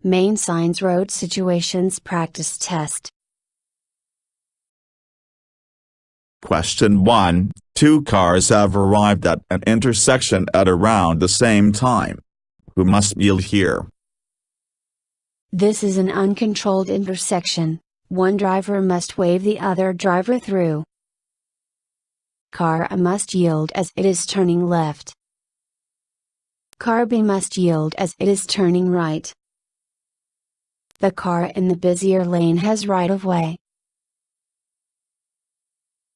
Maine Signs Road Situations Practice Test. Question 1. Two cars have arrived at an intersection at around the same time. Who must yield here? This is an uncontrolled intersection. One driver must wave the other driver through. Car A must yield as it is turning left. Car B must yield as it is turning right. The car in the busier lane has right of way.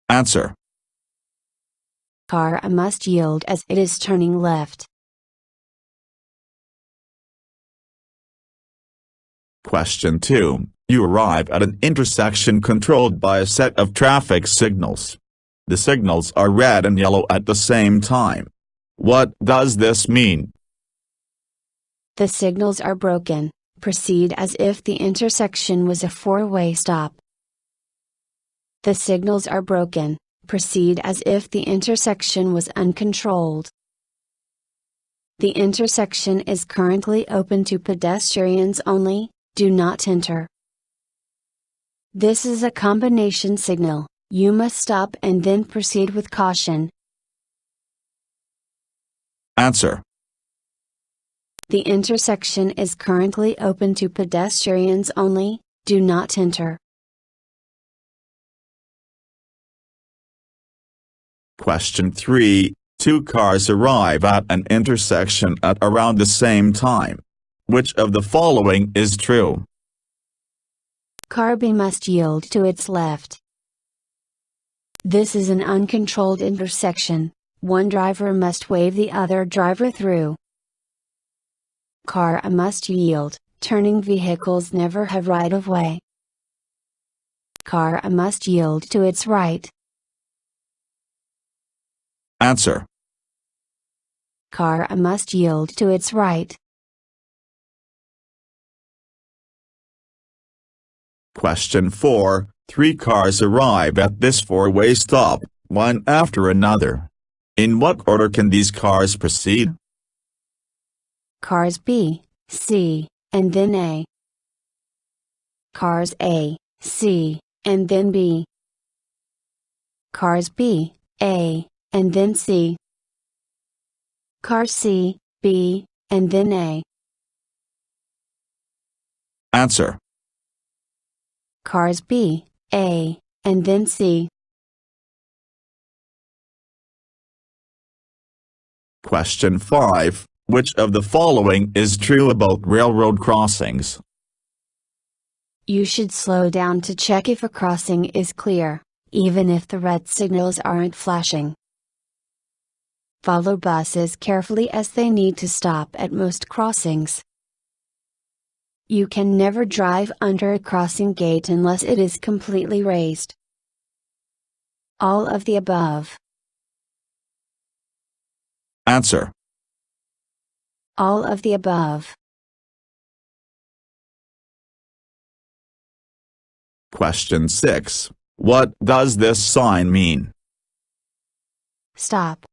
Answer. Car A must yield as it is turning left. Question 2. You arrive at an intersection controlled by a set of traffic signals. The signals are red and yellow at the same time. What does this mean? The signals are broken. Proceed as if the intersection was a four-way stop. The signals are broken. Proceed as if the intersection was uncontrolled. The intersection is currently open to pedestrians only. Do not enter. This is a combination signal. You must stop and then proceed with caution. Answer. The intersection is currently open to pedestrians only. Do not enter. Question 3. Two cars arrive at an intersection at around the same time. Which of the following is true? Car B must yield to its left. This is an uncontrolled intersection. One driver must wave the other driver through. Car A must yield. Turning vehicles never have right of way. Car A must yield to its right. Answer. Car A must yield to its right. Question 4. Three cars arrive at this four-way stop, one after another. In what order can these cars proceed? Cars B, C, and then A. Cars A, C, and then B. Cars B, A, and then C. Cars C, B, and then A. Answer. Cars B, A, and then C. Question 5. Which of the following is true about railroad crossings? You should slow down to check if a crossing is clear, even if the red signals aren't flashing. Follow buses carefully as they need to stop at most crossings. You can never drive under a crossing gate unless it is completely raised. All of the above. Answer. All of the above. Question 6. What does this sign mean? Stop.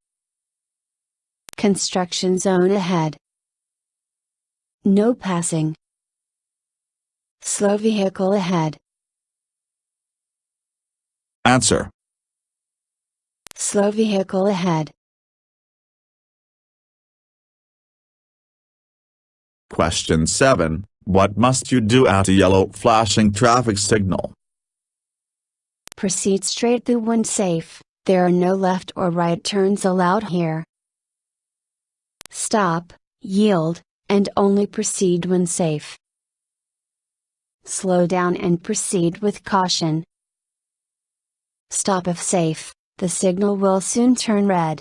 Construction zone ahead. No passing. Slow vehicle ahead. Answer. Slow vehicle ahead. Question 7. What must you do at a yellow flashing traffic signal? Proceed straight through when safe. There are no left or right turns allowed here. Stop, yield, and only proceed when safe. Slow down and proceed with caution. Stop if safe. The signal will soon turn red.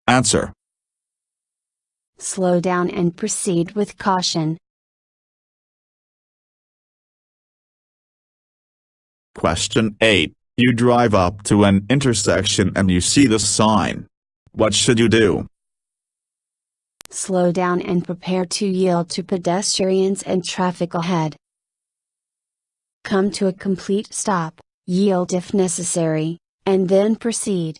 Answer. Slow down and proceed with caution. Question 8. You drive up to an intersection and you see the sign. What should you do? Slow down and prepare to yield to pedestrians and traffic ahead. Come to a complete stop, yield if necessary, and then proceed.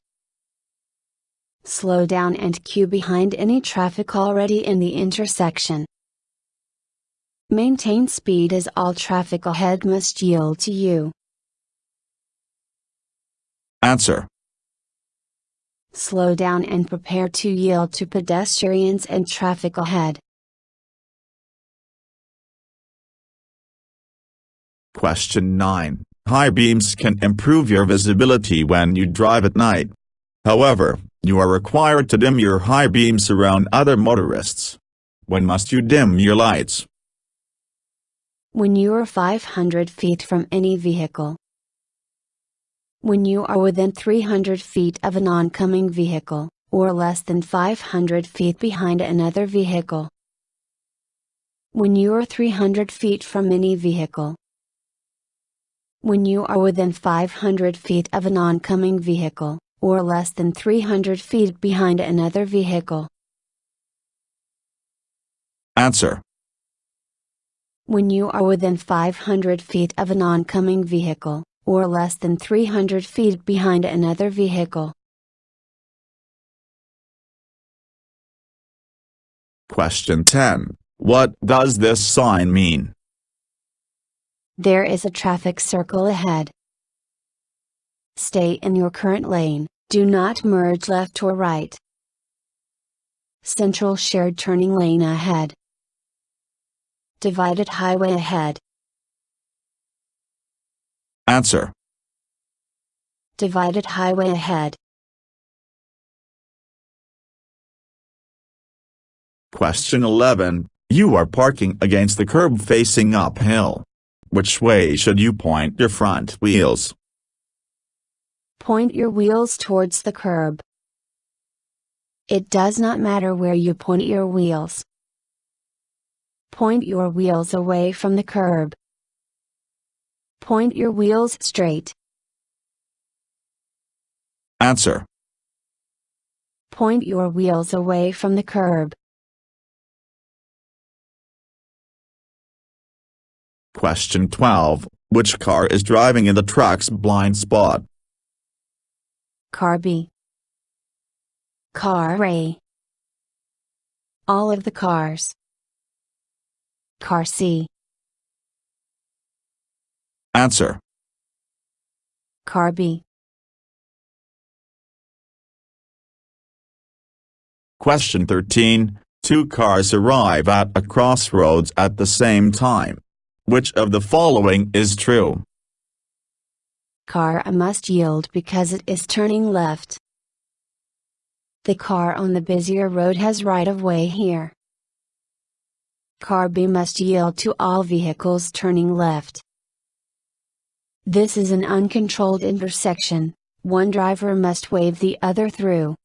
Slow down and queue behind any traffic already in the intersection. Maintain speed as all traffic ahead must yield to you. Answer. Slow down and prepare to yield to pedestrians and traffic ahead. Question 9. High beams can improve your visibility when you drive at night. However, you are required to dim your high beams around other motorists. When must you dim your lights? When you are 500 feet from any vehicle. When you are within 300 feet of an oncoming vehicle, or less than 500 feet behind another vehicle. When you are 300 feet from any vehicle. When you are within 500 feet of an oncoming vehicle, or less than 300 feet behind another vehicle. Answer. When you are within 500 feet of an oncoming vehicle, or less than 300 feet behind another vehicle. Question 10. What does this sign mean? There is a traffic circle ahead. Stay in your current lane, do not merge left or right. Central shared turning lane ahead. Divided highway ahead. Answer. Divided highway ahead. Question 11. You are parking against the curb facing uphill. Which way should you point your front wheels? Point your wheels towards the curb. It does not matter where you point your wheels. Point your wheels away from the curb. Point your wheels straight. Answer. Point your wheels away from the curb. Question 12. Which car is driving in the truck's blind spot? Car B. Car A. All of the cars. Car C. Answer. Car B. Question 13. Two cars arrive at a crossroads at the same time. Which of the following is true? Car A must yield because it is turning left. The car on the busier road has right of way here. Car B must yield to all vehicles turning left. This is an uncontrolled intersection, one driver must wave the other through.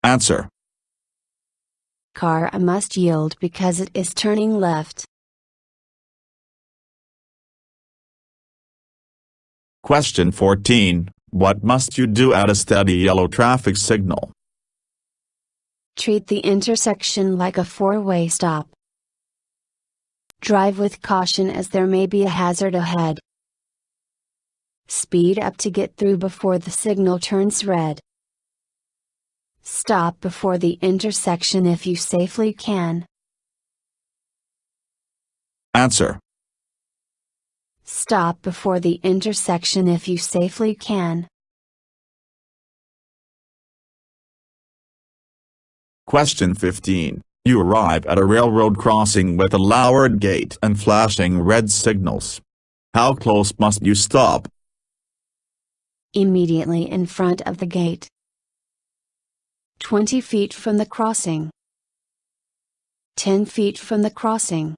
Answer. Car A must yield because it is turning left. Question 14. What must you do at a steady yellow traffic signal? Treat the intersection like a four-way stop. Drive with caution as there may be a hazard ahead. Speed up to get through before the signal turns red. Stop before the intersection if you safely can. Answer. Stop before the intersection if you safely can. Question 15. You arrive at a railroad crossing with a lowered gate and flashing red signals. How close must you stop? Immediately in front of the gate. 20 feet from the crossing. 10 feet from the crossing.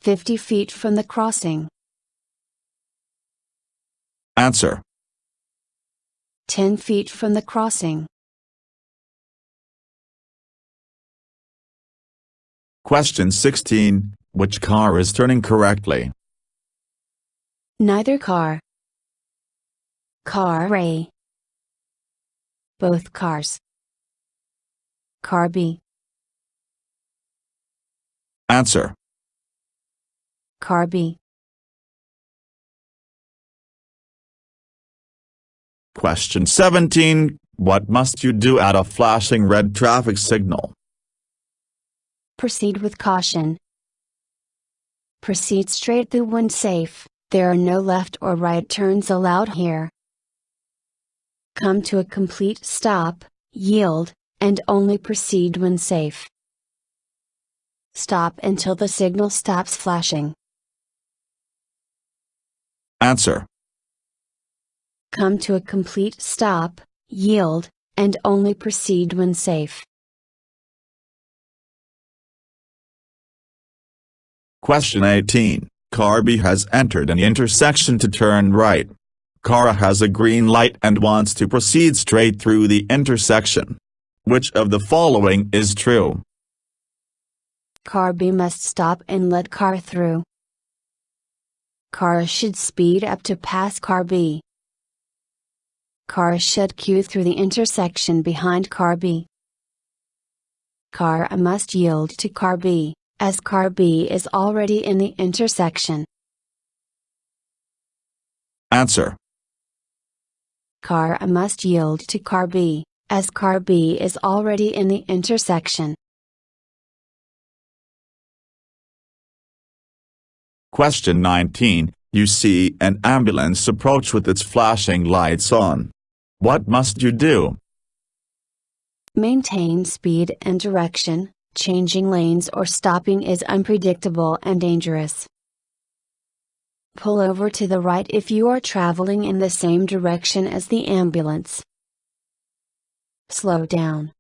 50 feet from the crossing. Answer. 10 feet from the crossing. Question 16. Which car is turning correctly? Neither car. Car A. Both cars. Car B. Answer. Car B. Question 17. What must you do at a flashing red traffic signal? Proceed with caution. Proceed straight through when safe, there are no left or right turns allowed here. Come to a complete stop, yield, and only proceed when safe. Stop until the signal stops flashing. Answer. Come to a complete stop, yield, and only proceed when safe. Question 18. Car B has entered an intersection to turn right. Car A has a green light and wants to proceed straight through the intersection. Which of the following is true? Car B must stop and let car through. Car A should speed up to pass car B. Car A should queue through the intersection behind car B. Car A must yield to car B, as car B is already in the intersection. Answer. Car A must yield to car B, as car B is already in the intersection. Question 19. You see an ambulance approach with its flashing lights on. What must you do? Maintain speed and direction. Changing lanes or stopping is unpredictable and dangerous. Pull over to the right if you are traveling in the same direction as the ambulance. Slow down.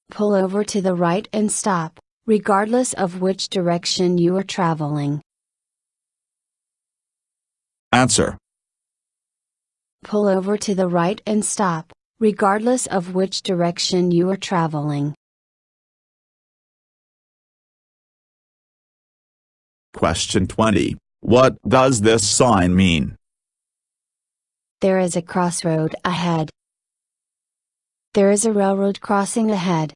Pull over to the right and stop, regardless of which direction you are traveling. Answer. Pull over to the right and stop, regardless of which direction you are traveling. Question 20. What does this sign mean? There is a crossroad ahead. There is a railroad crossing ahead.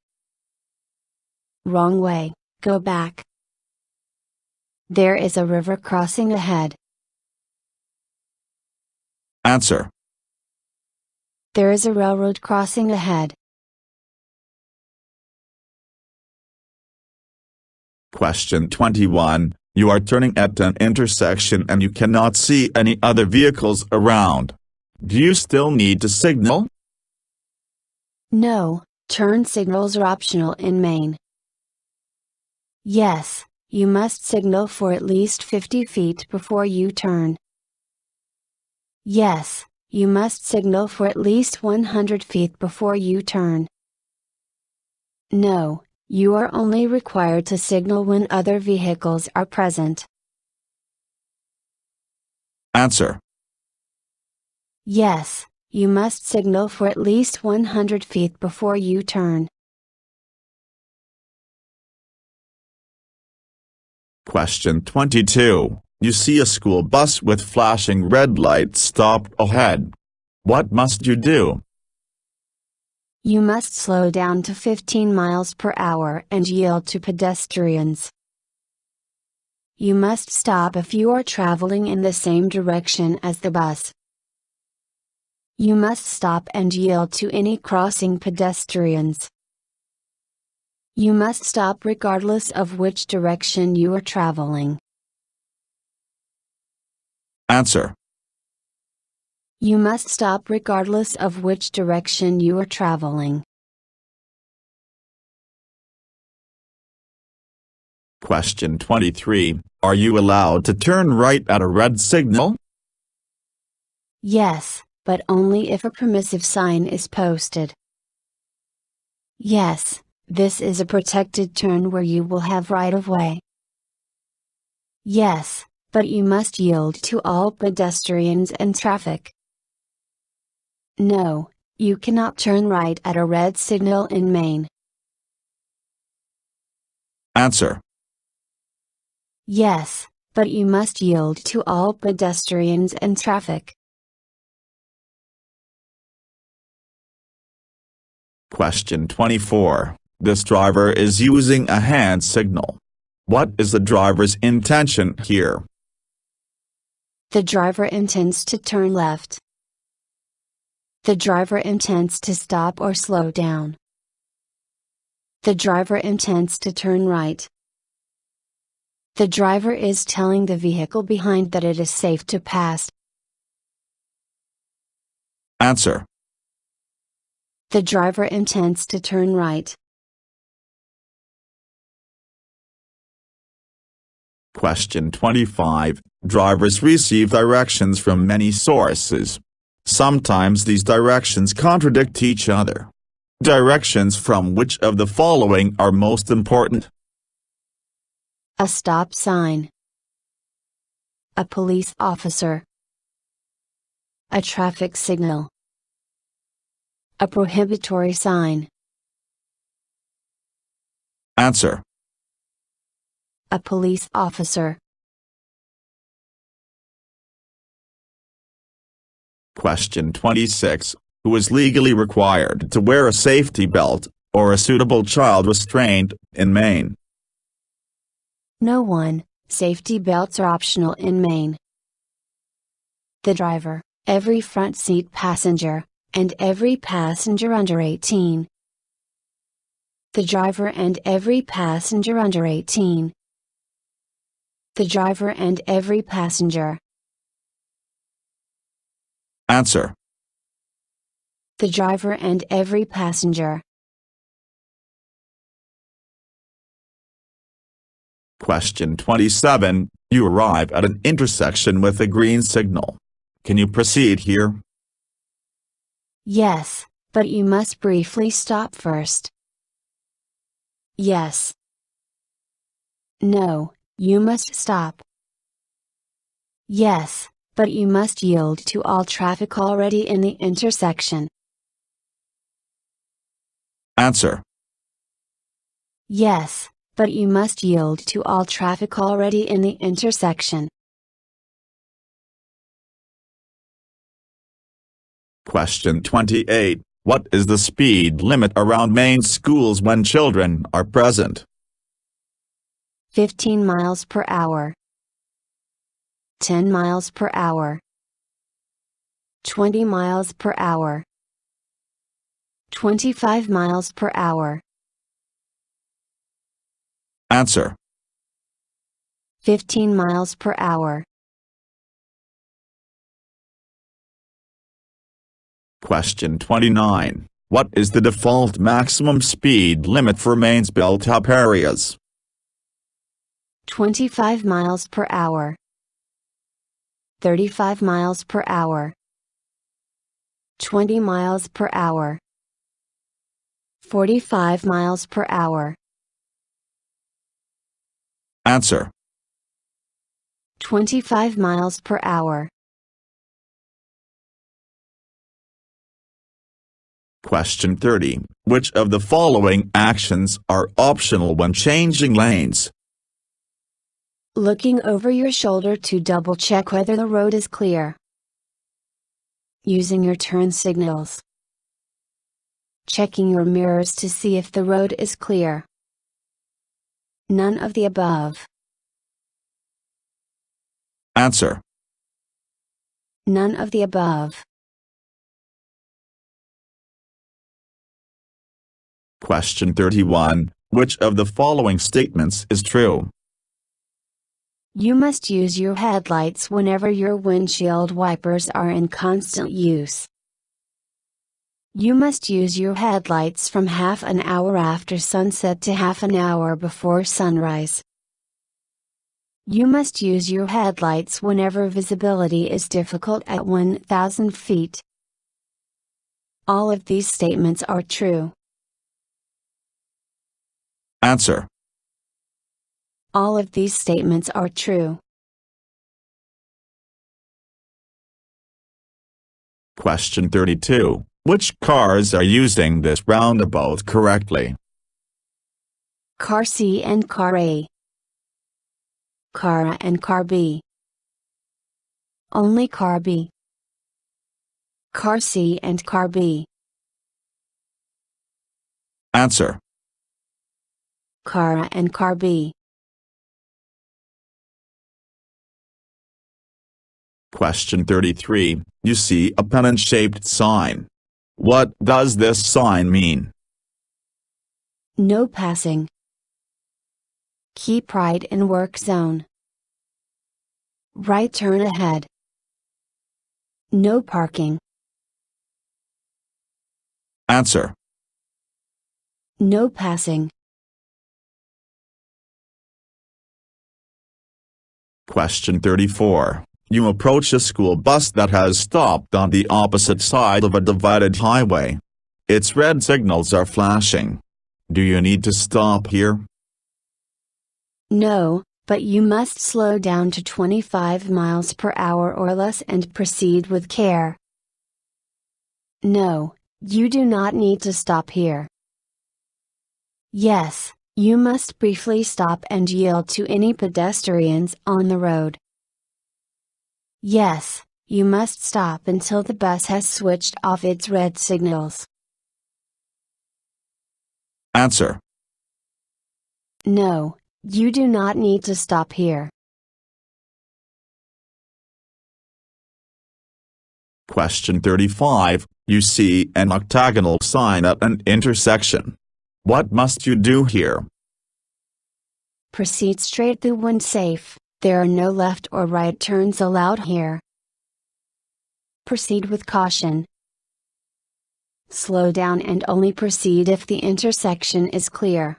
Wrong way, go back. There is a river crossing ahead. Answer. There is a railroad crossing ahead. Question 21. You are turning at an intersection and you cannot see any other vehicles around. Do you still need to signal? No, turn signals are optional in Maine. Yes, you must signal for at least 50 feet before you turn. Yes, you must signal for at least 100 feet before you turn. No, you are only required to signal when other vehicles are present. Answer. Yes, you must signal for at least 100 feet before you turn. Question 22. You see a school bus with flashing red lights stopped ahead. What must you do? You must slow down to 15 miles per hour and yield to pedestrians. You must stop if you are traveling in the same direction as the bus. You must stop and yield to any crossing pedestrians. You must stop regardless of which direction you are traveling. Answer. You must stop regardless of which direction you are traveling. Question 23. Are you allowed to turn right at a red signal? Yes, but only if a permissive sign is posted. Yes, this is a protected turn where you will have right of way. Yes, but you must yield to all pedestrians and traffic. No, you cannot turn right at a red signal in Maine. Answer. Yes, but you must yield to all pedestrians and traffic. Question 24. This driver is using a hand signal. What is the driver's intention here? The driver intends to turn left. The driver intends to stop or slow down. The driver intends to turn right. The driver is telling the vehicle behind that it is safe to pass. Answer. The driver intends to turn right. Question 25. Drivers receive directions from many sources. Sometimes these directions contradict each other. Directions from which of the following are most important? A stop sign. A police officer. A traffic signal. A prohibitory sign. Answer. A police officer. Question 26. Who is legally required to wear a safety belt, or a suitable child restraint, in Maine? No one. Safety belts are optional in Maine. The driver, every front seat passenger, and every passenger under 18. The driver and every passenger under 18. The driver and every passenger. Answer. The driver and every passenger. Question 27. You arrive at an intersection with a green signal. Can you proceed here? Yes, but you must briefly stop first. Yes. No, you must stop. Yes, but you must yield to all traffic already in the intersection. Answer. Yes, but you must yield to all traffic already in the intersection. Question 28. What is the speed limit around Maine schools when children are present? 15 miles per hour. 10 miles per hour. 20 miles per hour. 25 miles per hour. Answer. 15 miles per hour. Question 29. What is the default maximum speed limit for Maine's built-up areas? 25 miles per hour. 35 miles per hour. 20 miles per hour. 45 miles per hour. Answer. 25 miles per hour. Question 30. Which of the following actions are optional when changing lanes? Looking over your shoulder to double check whether the road is clear. Using your turn signals. Checking your mirrors to see if the road is clear. None of the above. Answer. None of the above. Question 31. Which of the following statements is true? You must use your headlights whenever your windshield wipers are in constant use. You must use your headlights from half an hour after sunset to half an hour before sunrise. You must use your headlights whenever visibility is difficult at 1,000 feet. All of these statements are true. Answer. All of these statements are true. Question 32. Which cars are using this roundabout correctly? Car C and Car A. Car A and Car B. Only Car B. Car C and Car B. Answer. Car A and Car B. Question 33. You see a pennant-shaped sign. What does this sign mean? No passing. Keep right in work zone. Right turn ahead. No parking. Answer. No passing. Question 34. You approach a school bus that has stopped on the opposite side of a divided highway. Its red signals are flashing. Do you need to stop here? No, but you must slow down to 25 miles per hour or less and proceed with care. No, you do not need to stop here. Yes, you must briefly stop and yield to any pedestrians on the road. Yes, you must stop until the bus has switched off its red signals. Answer. No, you do not need to stop here. Question 35. You see an octagonal sign at an intersection. What must you do here? Proceed straight through when safe. There are no left or right turns allowed here. Proceed with caution. Slow down and only proceed if the intersection is clear.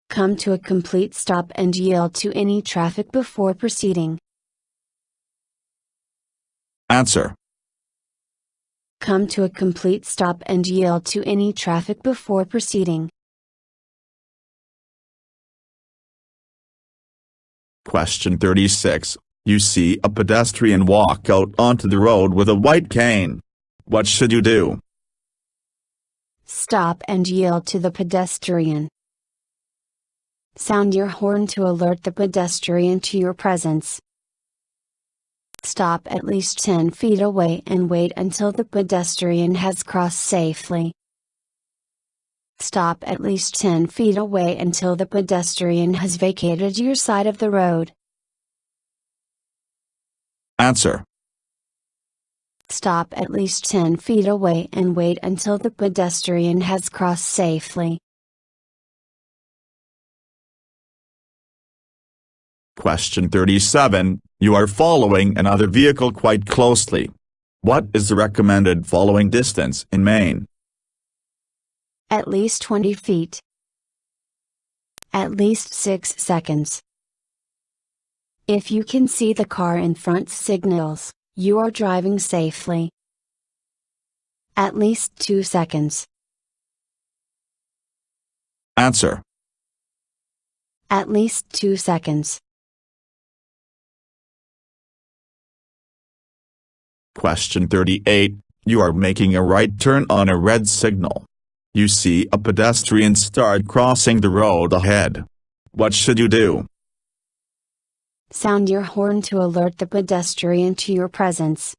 Come to a complete stop and yield to any traffic before proceeding. Answer. Come to a complete stop and yield to any traffic before proceeding. Question 36. You see a pedestrian walk out onto the road with a white cane. What should you do? Stop and yield to the pedestrian. Sound your horn to alert the pedestrian to your presence. Stop at least 10 feet away and wait until the pedestrian has crossed safely. Stop at least 10 feet away until the pedestrian has vacated your side of the road. Answer. Stop at least 10 feet away and wait until the pedestrian has crossed safely. Question 37. You are following another vehicle quite closely. What is the recommended following distance in Maine? At least 20 feet. At least 6 seconds. If you can see the car in front signals, you are driving safely. At least 2 seconds. Answer. At least 2 seconds. Question 38. You are making a right turn on a red signal. You see a pedestrian start crossing the road ahead. What should you do? Sound your horn to alert the pedestrian to your presence.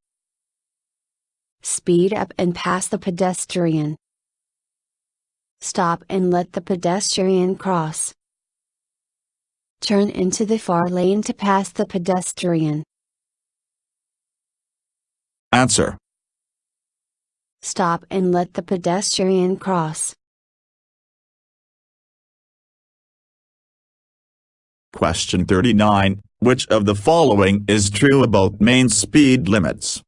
Speed up and pass the pedestrian. Stop and let the pedestrian cross. Turn into the far lane to pass the pedestrian. Answer. Stop and let the pedestrian cross. Question 39. Which of the following is true about Maine speed limits?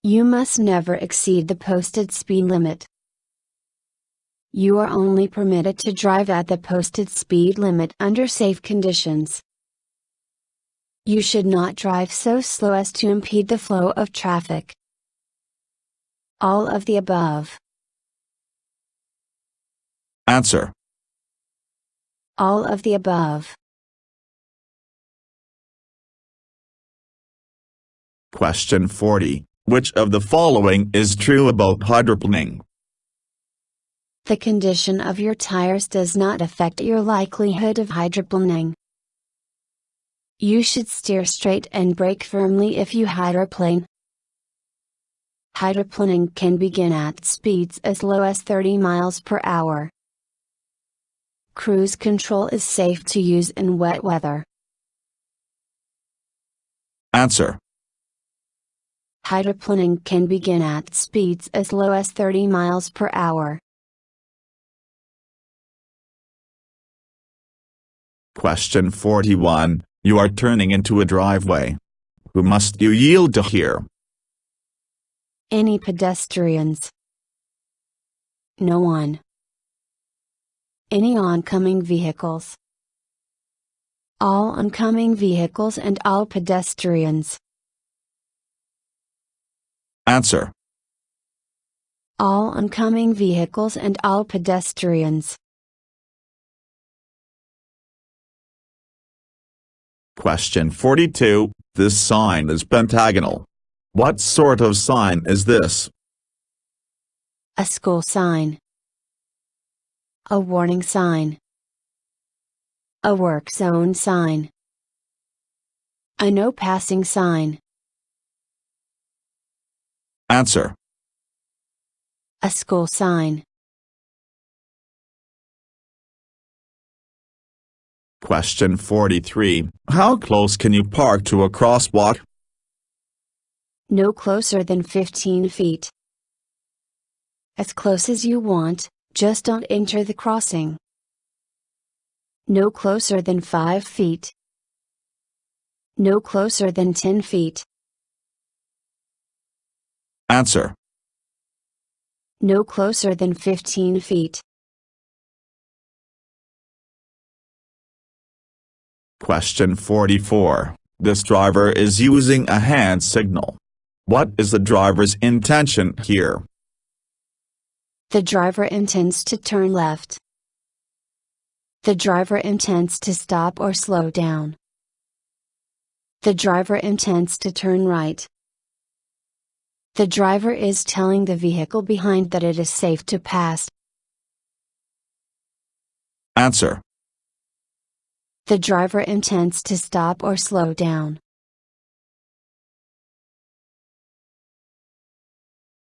You must never exceed the posted speed limit. You are only permitted to drive at the posted speed limit under safe conditions. You should not drive so slow as to impede the flow of traffic. All of the above. Answer. All of the above. Question 40. Which of the following is true about hydroplaning? The condition of your tires does not affect your likelihood of hydroplaning. You should steer straight and brake firmly if you hydroplane. Hydroplaning can begin at speeds as low as 30 miles per hour. Cruise control is safe to use in wet weather. Answer. Hydroplaning can begin at speeds as low as 30 miles per hour. Question 41. You are turning into a driveway. Who must you yield to here? Any pedestrians? No one. Any oncoming vehicles? All oncoming vehicles and all pedestrians. Answer. All oncoming vehicles and all pedestrians. Question 42. This sign is pentagonal. What sort of sign is this? A school sign. A warning sign. A work zone sign. A no passing sign. Answer. A school sign. Question 43. How close can you park to a crosswalk? No closer than 15 feet. As close as you want, just don't enter the crossing. No closer than 5 feet. No closer than 10 feet. Answer. No closer than 15 feet. Question 44. This driver is using a hand signal. What is the driver's intention here? The driver intends to turn left. The driver intends to stop or slow down. The driver intends to turn right. The driver is telling the vehicle behind that it is safe to pass. Answer. The driver intends to stop or slow down.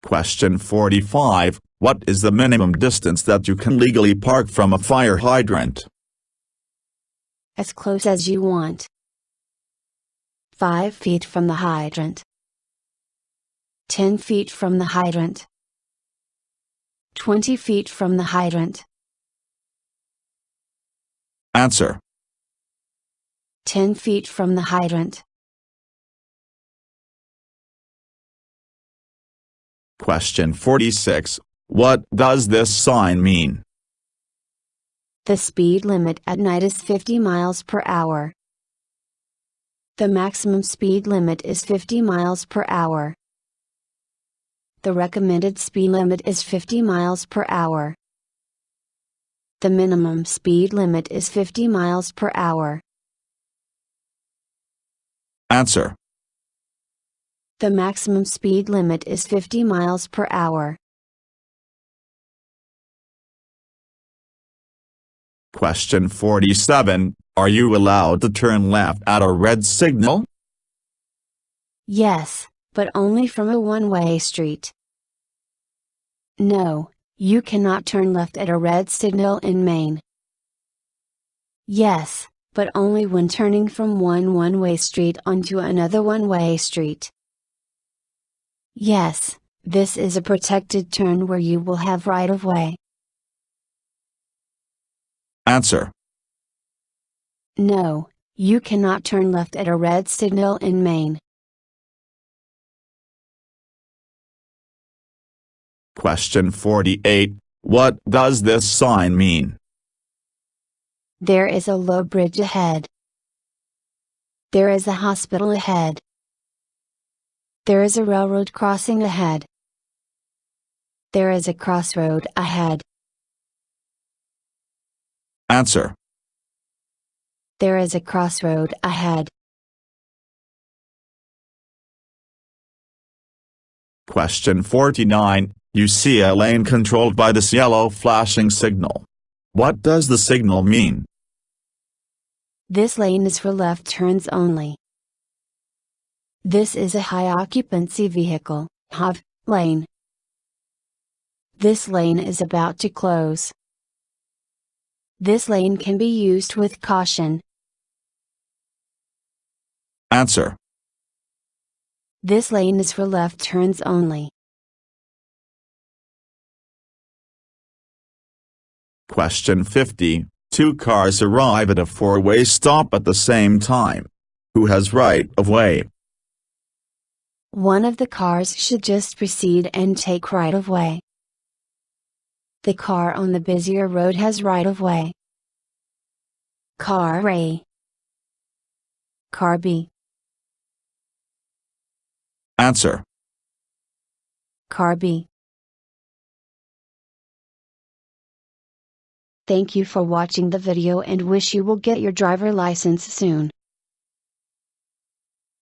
Question 45. What is the minimum distance that you can legally park from a fire hydrant? As close as you want. 5 feet from the hydrant. 10 feet from the hydrant. 20 feet from the hydrant. Answer. 10 feet from the hydrant. Question 46. What does this sign mean? The speed limit at night is 50 miles per hour. The maximum speed limit is 50 miles per hour. The recommended speed limit is 50 miles per hour. The minimum speed limit is 50 miles per hour. Answer. The maximum speed limit is 50 miles per hour. Question 47. Are you allowed to turn left at a red signal? Yes, but only from a one-way street. No, you cannot turn left at a red signal in Maine. Yes, but only when turning from one-way street onto another one-way street. Yes, this is a protected turn where you will have right-of-way. Answer. No, you cannot turn left at a red signal in Maine. Question 48. What does this sign mean? There is a low bridge ahead. There is a hospital ahead. There is a railroad crossing ahead. There is a crossroad ahead. Answer. There is a crossroad ahead. Question 49. You see a lane controlled by this yellow flashing signal. What does the signal mean? This lane is for left turns only. This is a high occupancy vehicle, HOV, lane. This lane is about to close. This lane can be used with caution. Answer. This lane is for left turns only. Question 50. Two cars arrive at a four-way stop at the same time. Who has right of way? One of the cars should just proceed and take right of way. The car on the busier road has right of way. Car A. Car B. Answer. Car B. Thank you for watching the video and wish you will get your driver license soon.